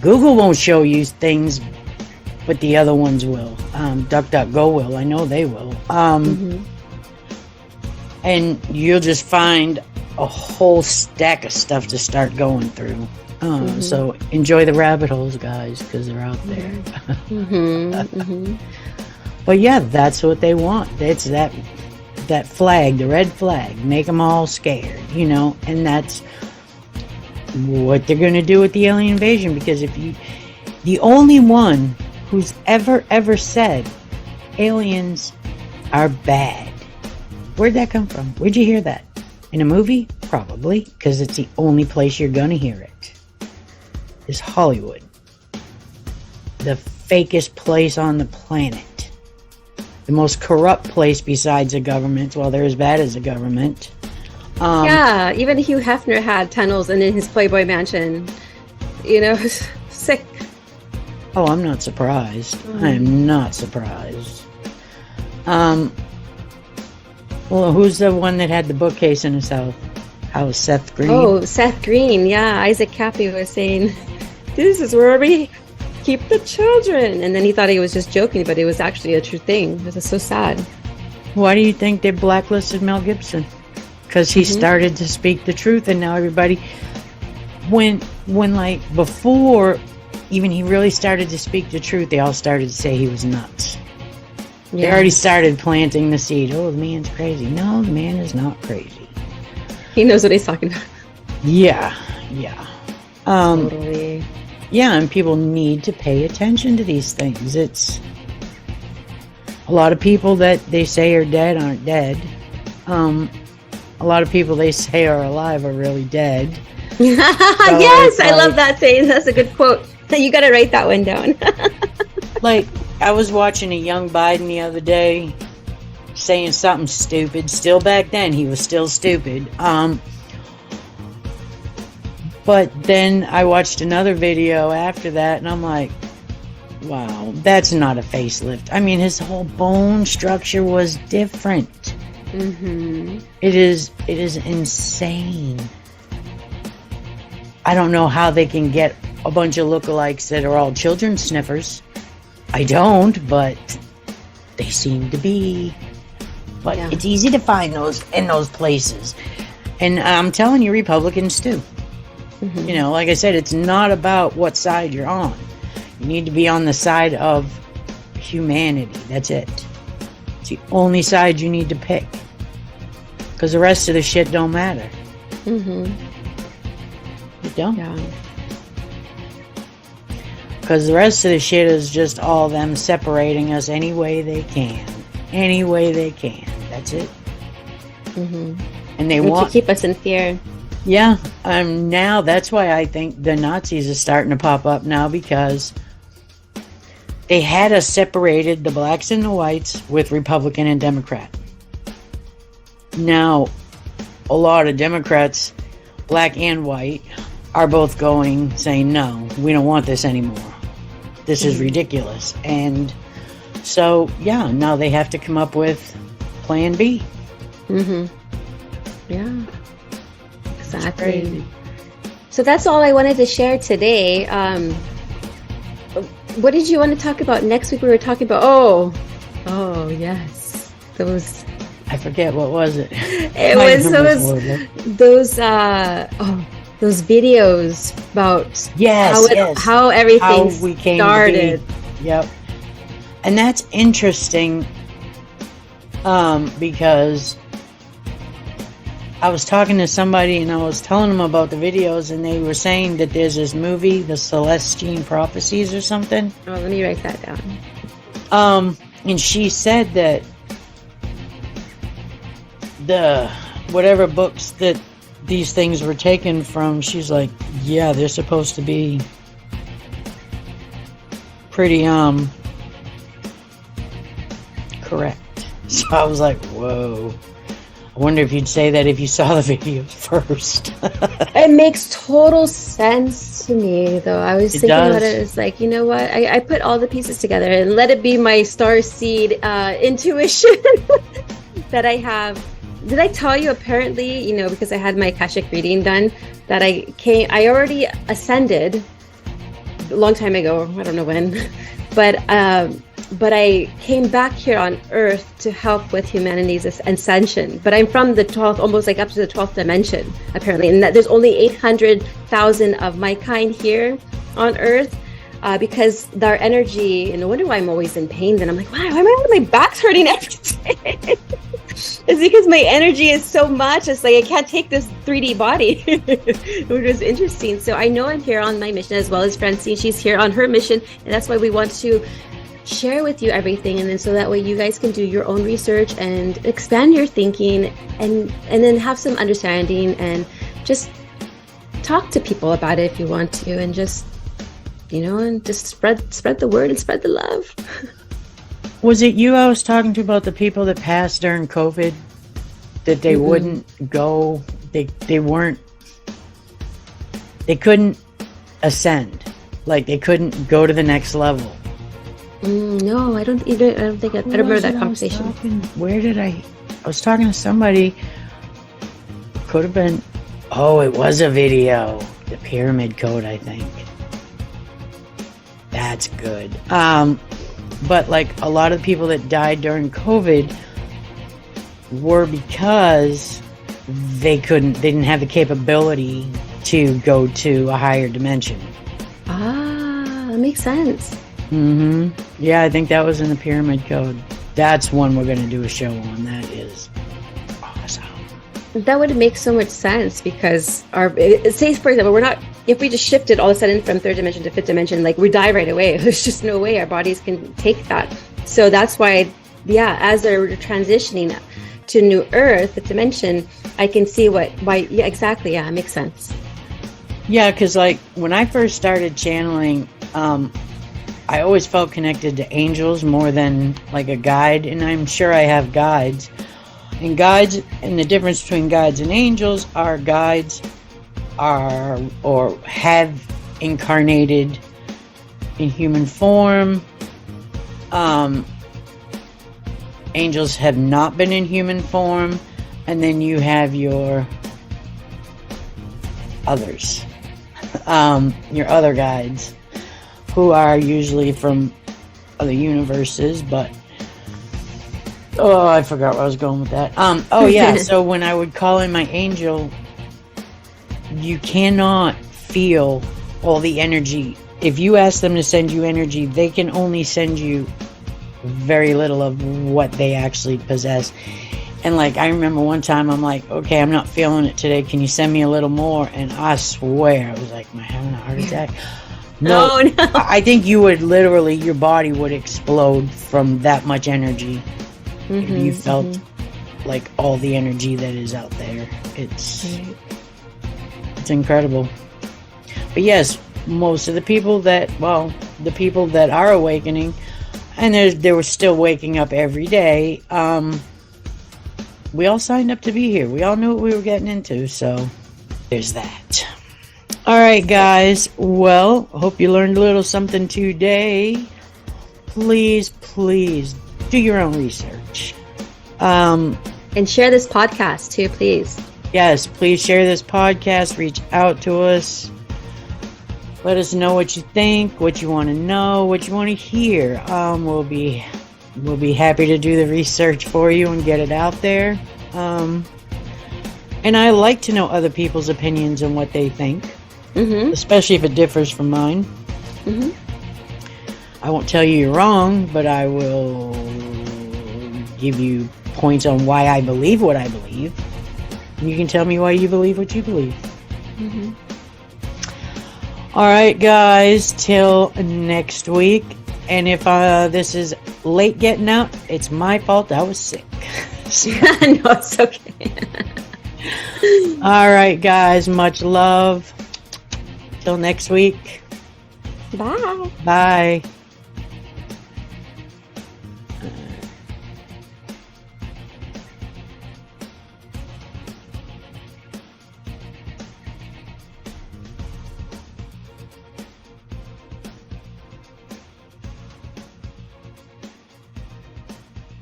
Speaker 2: Google won't show you things, but the other ones will. DuckDuckGo will. I know they will. And you'll just find a whole stack of stuff to start going through. So enjoy the rabbit holes, guys, because they're out there. But yeah, that's what they want. It's that flag, the red flag, make them all scared, you know, and that's what they're going to do with the alien invasion. Because the only one who's ever said aliens are bad, where'd that come from? Where'd you hear that? In a movie? Probably, because it's the only place you're going to hear it. Is Hollywood. The fakest place on the planet. The most corrupt place besides the government. Well, they're as bad as the government.
Speaker 10: Yeah, even Hugh Hefner had tunnels in his Playboy mansion. You know, sick.
Speaker 2: Oh, I'm not surprised. I am not surprised. Well, who's the one that had the bookcase in his house? Seth Green? Oh,
Speaker 10: Seth Green, yeah. Isaac Cappy was saying, this is where we keep the children. And then he thought he was just joking, but it was actually a true thing. It was so sad.
Speaker 2: Why do you think they blacklisted Mel Gibson? Because he started to speak the truth, and now everybody, when like before even he really started to speak the truth, they all started to say he was nuts. They already started planting the seed. Oh, the man's crazy. No, the man is not crazy.
Speaker 10: He knows what he's talking about.
Speaker 2: Yeah.
Speaker 10: Totally.
Speaker 2: Yeah, and people need to pay attention to these things. It's a lot of people that they say are dead aren't dead. A lot of people they say are alive are really dead.
Speaker 10: Yes, I love that saying. That's a good quote. You got to write that one down.
Speaker 2: Like, I was watching a young Biden the other day saying something stupid. Still back then, he was still stupid. But then I watched another video after that, and I'm like, wow, that's not a facelift. I mean, his whole bone structure was different. It is insane. I don't know how they can get a bunch of lookalikes that are all children sniffers. I don't, but they seem to be. But it's easy to find those in those places. And I'm telling you, Republicans too. You know, like I said, it's not about what side you're on. You need to be on the side of humanity. That's it. It's the only side you need to pick. Because the rest of the shit don't matter. It don't. Because the rest of the shit is just all them separating us any way they can. Any way they can. That's it. And they want
Speaker 10: to keep us in fear.
Speaker 2: Yeah. Now that's why I think the Nazis are starting to pop up now, because they had us separated, the blacks and the whites, with Republican and Democrat. Now, a lot of Democrats, black and white, are both saying, no, we don't want this anymore. This is ridiculous. And so, yeah, now they have to come up with Plan B.
Speaker 10: Yeah. Exactly. So that's all I wanted to share today. What did you want to talk about next week? We were talking about, oh, yes. Those...
Speaker 2: I forget, what was it?
Speaker 10: It was those videos about how everything started.
Speaker 2: Yep. And that's interesting because I was talking to somebody and I was telling them about the videos, and they were saying that there's this movie, The Celestine Prophecies or something.
Speaker 10: Oh, let me write that down.
Speaker 2: And she said that the whatever books that these things were taken from, she's like, yeah, they're supposed to be pretty correct. So I was like, whoa. I wonder if you'd say that if you saw the videos first.
Speaker 10: It makes total sense to me, though. I was thinking about it as like, you know what? I put all the pieces together and let it be my star seed intuition that I have. Did I tell you, apparently, you know, because I had my Akashic reading done, that I already ascended a long time ago. I don't know when, but I came back here on Earth to help with humanity's ascension. But I'm from the 12th, almost like up to the 12th dimension, apparently. And that there's only 800,000 of my kind here on Earth because our energy, and no wonder why I'm always in pain. Then I'm like, why am I, my back's hurting every day? It's because my energy is so much. It's like I can't take this 3D body, which is interesting. So I know I'm here on my mission, as well as Francine. She's here on her mission. And that's why we want to share with you everything, and then so that way you guys can do your own research and expand your thinking, and then have some understanding, and just talk to people about it if you want to, and just, you know, and just spread the word and spread the love.
Speaker 2: Was it you I was talking to about the people that passed during COVID, that they wouldn't go, they couldn't ascend, like they couldn't go to the next level?
Speaker 10: No, I don't think I remember that conversation.
Speaker 2: Where did I was talking to somebody. Could have been, it was a video. The Pyramid Code, I think. That's good. But like a lot of the people that died during COVID were because they didn't have the capability to go to a higher dimension.
Speaker 10: That makes sense.
Speaker 2: Yeah, I think that was in the Pyramid Code. That's one we're going to do a show on. That is awesome.
Speaker 10: That would make so much sense, because say, for example, if we just shifted all of a sudden from third dimension to fifth dimension, like we die right away. There's just no way our bodies can take that. So that's why, as they're transitioning to New Earth, the dimension, I can see exactly. Yeah, it makes sense.
Speaker 2: Yeah, because like when I first started channeling, I always felt connected to angels more than like a guide, and I'm sure I have guides. And the difference between guides and angels are guides are or have incarnated in human form. Angels have not been in human form, and then you have your others, your other guides, who are usually from other universes, but I forgot where I was going with that. So when I would call in my angel, you cannot feel all the energy. If you ask them to send you energy, they can only send you very little of what they actually possess. And like, I remember one time I'm like, okay, I'm not feeling it today. Can you send me a little more? And I swear, I was like, am I having a heart attack? No. I think you would literally, your body would explode from that much energy. If you felt like all the energy that is out there. It's incredible. But yes, most of the people that are awakening, and they were still waking up every day, we all signed up to be here. We all knew what we were getting into, so there's that. All right, guys. Well, hope you learned a little something today. Please do your own research.
Speaker 10: And share this podcast too, please.
Speaker 2: Yes, please share this podcast. Reach out to us. Let us know what you think, what you want to know, what you want to hear. We'll be happy to do the research for you and get it out there. And I like to know other people's opinions and what they think, especially if it differs from mine. I won't tell you you're wrong, but I will give you points on why I believe what I believe. And you can tell me why you believe what you believe. All right, guys, till next week. And if this is late getting out, it's my fault. I was sick.
Speaker 10: No, it's okay.
Speaker 2: All right, guys, much love. Till next week.
Speaker 10: Bye.
Speaker 2: Bye.